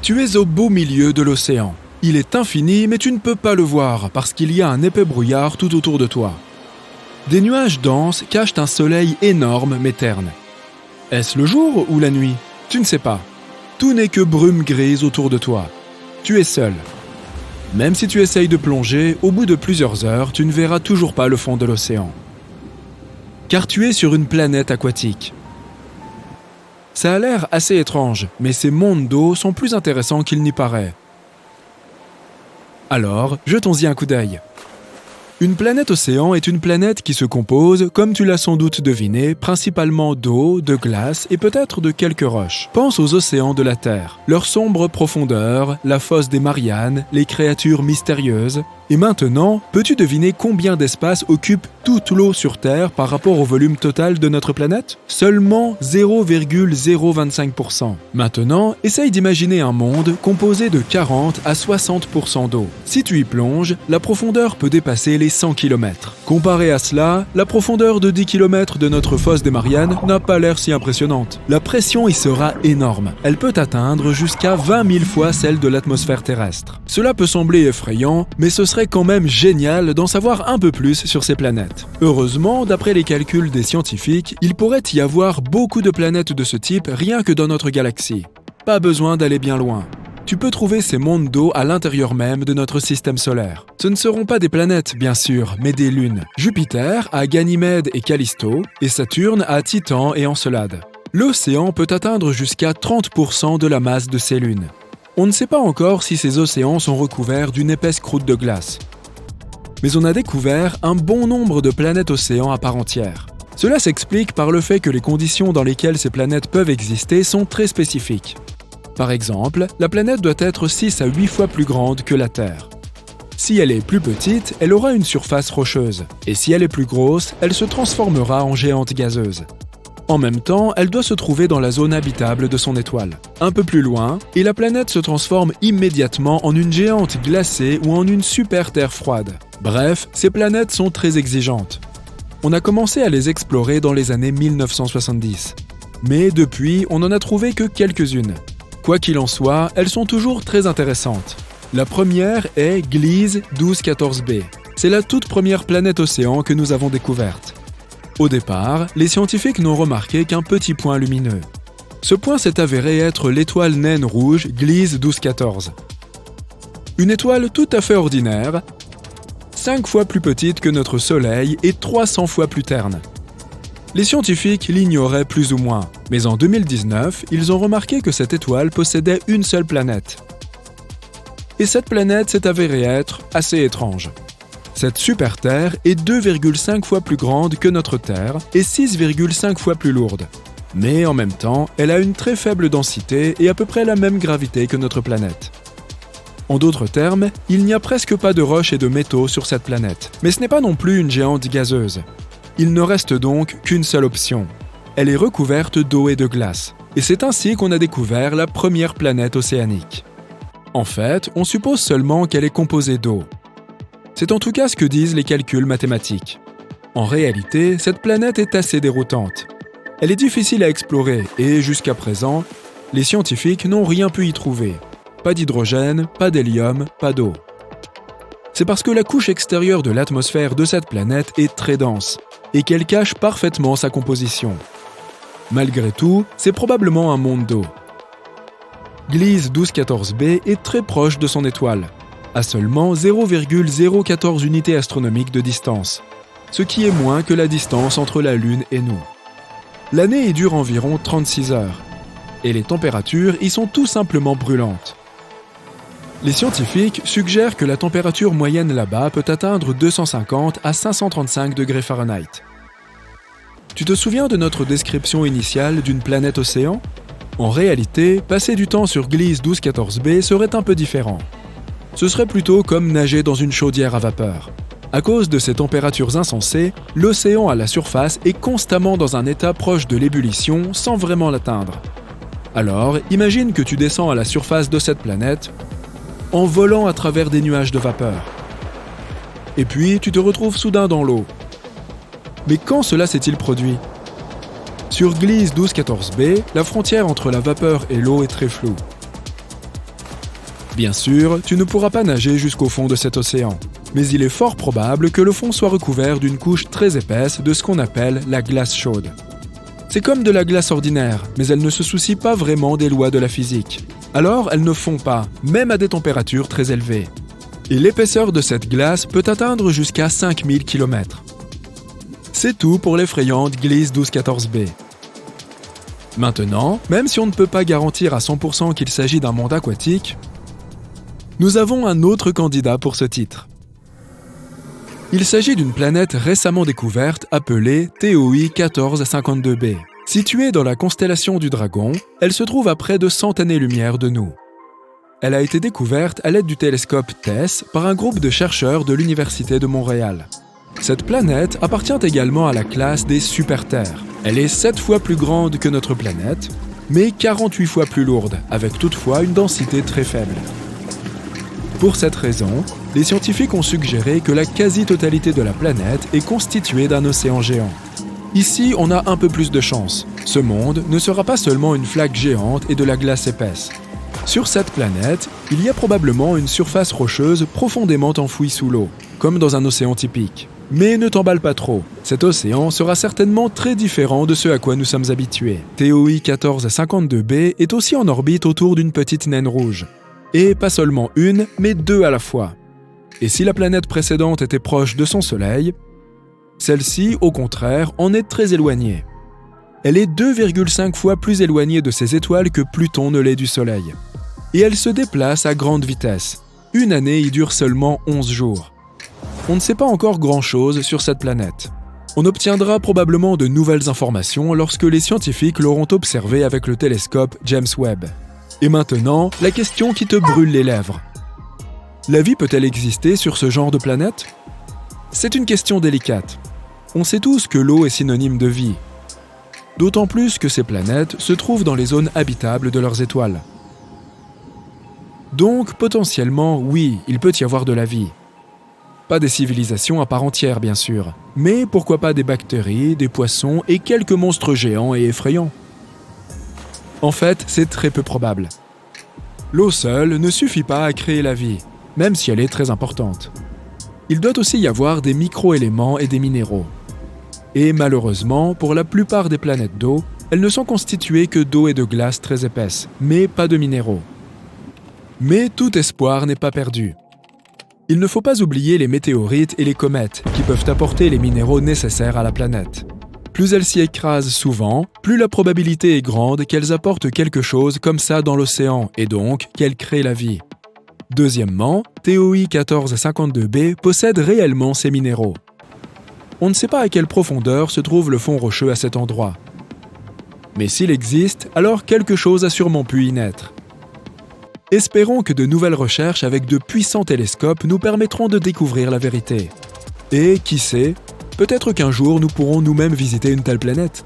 Tu es au beau milieu de l'océan. Il est infini, mais tu ne peux pas le voir parce qu'il y a un épais brouillard tout autour de toi. Des nuages denses cachent un soleil énorme mais terne. Est-ce le jour ou la nuit? Tu ne sais pas. Tout n'est que brume grise autour de toi. Tu es seul. Même si tu essayes de plonger, au bout de plusieurs heures, tu ne verras toujours pas le fond de l'océan. Car tu es sur une planète aquatique. Ça a l'air assez étrange, mais ces mondes d'eau sont plus intéressants qu'il n'y paraît. Alors, jetons-y un coup d'œil. Une planète océan est une planète qui se compose, comme tu l'as sans doute deviné, principalement d'eau, de glace et peut-être de quelques roches. Pense aux océans de la Terre, leur sombre profondeur, la fosse des Mariannes, les créatures mystérieuses. Et maintenant, peux-tu deviner combien d'espace occupe toute l'eau sur Terre par rapport au volume total de notre planète? Seulement 0,025%. Maintenant, essaye d'imaginer un monde composé de 40 à 60% d'eau. Si tu y plonges, la profondeur peut dépasser les 100 km. Comparé à cela, la profondeur de 10 km de notre fosse des Mariannes n'a pas l'air si impressionnante. La pression y sera énorme. Elle peut atteindre jusqu'à 20 000 fois celle de l'atmosphère terrestre. Cela peut sembler effrayant, mais ce serait quand même génial d'en savoir un peu plus sur ces planètes. Heureusement, d'après les calculs des scientifiques, il pourrait y avoir beaucoup de planètes de ce type rien que dans notre galaxie. Pas besoin d'aller bien loin. Tu peux trouver ces mondes d'eau à l'intérieur même de notre système solaire. Ce ne seront pas des planètes, bien sûr, mais des lunes. Jupiter a Ganymède et Callisto, et Saturne a Titan et Encelade. L'océan peut atteindre jusqu'à 30% de la masse de ces lunes. On ne sait pas encore si ces océans sont recouverts d'une épaisse croûte de glace. Mais on a découvert un bon nombre de planètes océans à part entière. Cela s'explique par le fait que les conditions dans lesquelles ces planètes peuvent exister sont très spécifiques. Par exemple, la planète doit être 6 à 8 fois plus grande que la Terre. Si elle est plus petite, elle aura une surface rocheuse. Et si elle est plus grosse, elle se transformera en géante gazeuse. En même temps, elle doit se trouver dans la zone habitable de son étoile. Un peu plus loin, et la planète se transforme immédiatement en une géante glacée ou en une super Terre froide. Bref, ces planètes sont très exigeantes. On a commencé à les explorer dans les années 1970. Mais depuis, on n'en a trouvé que quelques-unes. Quoi qu'il en soit, elles sont toujours très intéressantes. La première est Gliese 1214b. C'est la toute première planète océan que nous avons découverte. Au départ, les scientifiques n'ont remarqué qu'un petit point lumineux. Ce point s'est avéré être l'étoile naine rouge Gliese 1214. Une étoile tout à fait ordinaire, 5 fois plus petite que notre Soleil et 300 fois plus terne. Les scientifiques l'ignoraient plus ou moins, mais en 2019, ils ont remarqué que cette étoile possédait une seule planète. Et cette planète s'est avérée être assez étrange. Cette super-Terre est 2,5 fois plus grande que notre Terre et 6,5 fois plus lourde. Mais en même temps, elle a une très faible densité et à peu près la même gravité que notre planète. En d'autres termes, il n'y a presque pas de roches et de métaux sur cette planète. Mais ce n'est pas non plus une géante gazeuse. Il ne reste donc qu'une seule option. Elle est recouverte d'eau et de glace. Et c'est ainsi qu'on a découvert la première planète océanique. En fait, on suppose seulement qu'elle est composée d'eau. C'est en tout cas ce que disent les calculs mathématiques. En réalité, cette planète est assez déroutante. Elle est difficile à explorer et, jusqu'à présent, les scientifiques n'ont rien pu y trouver. Pas d'hydrogène, pas d'hélium, pas d'eau. C'est parce que la couche extérieure de l'atmosphère de cette planète est très dense et qu'elle cache parfaitement sa composition. Malgré tout, c'est probablement un monde d'eau. Gliese 1214b est très proche de son étoile, à seulement 0,014 unités astronomiques de distance, ce qui est moins que la distance entre la Lune et nous. L'année y dure environ 36 heures, et les températures y sont tout simplement brûlantes. Les scientifiques suggèrent que la température moyenne là-bas peut atteindre 250 à 535 degrés Fahrenheit. Tu te souviens de notre description initiale d'une planète océan? En réalité, passer du temps sur Gliese 1214b serait un peu différent. Ce serait plutôt comme nager dans une chaudière à vapeur. À cause de ces températures insensées, l'océan à la surface est constamment dans un état proche de l'ébullition sans vraiment l'atteindre. Alors, imagine que tu descends à la surface de cette planète en volant à travers des nuages de vapeur. Et puis, tu te retrouves soudain dans l'eau. Mais quand cela s'est-il produit? Sur Gliese 1214b, la frontière entre la vapeur et l'eau est très floue. Bien sûr, tu ne pourras pas nager jusqu'au fond de cet océan, mais il est fort probable que le fond soit recouvert d'une couche très épaisse de ce qu'on appelle la glace chaude. C'est comme de la glace ordinaire, mais elle ne se soucie pas vraiment des lois de la physique. Alors, elle ne fond pas, même à des températures très élevées. Et l'épaisseur de cette glace peut atteindre jusqu'à 5000 km. C'est tout pour l'effrayante Gliese 1214b. Maintenant, même si on ne peut pas garantir à 100% qu'il s'agit d'un monde aquatique, nous avons un autre candidat pour ce titre. Il s'agit d'une planète récemment découverte appelée TOI 1452b. Située dans la constellation du Dragon, elle se trouve à près de 100 années-lumière de nous. Elle a été découverte à l'aide du télescope TESS par un groupe de chercheurs de l'Université de Montréal. Cette planète appartient également à la classe des super-Terres. Elle est 7 fois plus grande que notre planète, mais 48 fois plus lourde, avec toutefois une densité très faible. Pour cette raison, les scientifiques ont suggéré que la quasi-totalité de la planète est constituée d'un océan géant. Ici, on a un peu plus de chance. Ce monde ne sera pas seulement une flaque géante et de la glace épaisse. Sur cette planète, il y a probablement une surface rocheuse profondément enfouie sous l'eau, comme dans un océan typique. Mais ne t'emballe pas trop, cet océan sera certainement très différent de ce à quoi nous sommes habitués. TOI 1452b est aussi en orbite autour d'une petite naine rouge. Et pas seulement une, mais deux à la fois. Et si la planète précédente était proche de son Soleil, celle-ci, au contraire, en est très éloignée. Elle est 2,5 fois plus éloignée de ses étoiles que Pluton ne l'est du Soleil. Et elle se déplace à grande vitesse. Une année y dure seulement 11 jours. On ne sait pas encore grand-chose sur cette planète. On obtiendra probablement de nouvelles informations lorsque les scientifiques l'auront observée avec le télescope James Webb. Et maintenant, la question qui te brûle les lèvres. La vie peut-elle exister sur ce genre de planète ? C'est une question délicate. On sait tous que l'eau est synonyme de vie. D'autant plus que ces planètes se trouvent dans les zones habitables de leurs étoiles. Donc, potentiellement, oui, il peut y avoir de la vie. Pas des civilisations à part entière, bien sûr, mais pourquoi pas des bactéries, des poissons et quelques monstres géants et effrayants. En fait, c'est très peu probable. L'eau seule ne suffit pas à créer la vie, même si elle est très importante. Il doit aussi y avoir des micro-éléments et des minéraux. Et malheureusement, pour la plupart des planètes d'eau, elles ne sont constituées que d'eau et de glace très épaisse, mais pas de minéraux. Mais tout espoir n'est pas perdu. Il ne faut pas oublier les météorites et les comètes qui peuvent apporter les minéraux nécessaires à la planète. Plus elles s'y écrasent souvent, plus la probabilité est grande qu'elles apportent quelque chose comme ça dans l'océan et donc qu'elles créent la vie. Deuxièmement, TOI 1452b possède réellement ces minéraux. On ne sait pas à quelle profondeur se trouve le fond rocheux à cet endroit. Mais s'il existe, alors quelque chose a sûrement pu y naître. Espérons que de nouvelles recherches avec de puissants télescopes nous permettront de découvrir la vérité. Et qui sait, peut-être qu'un jour nous pourrons nous-mêmes visiter une telle planète.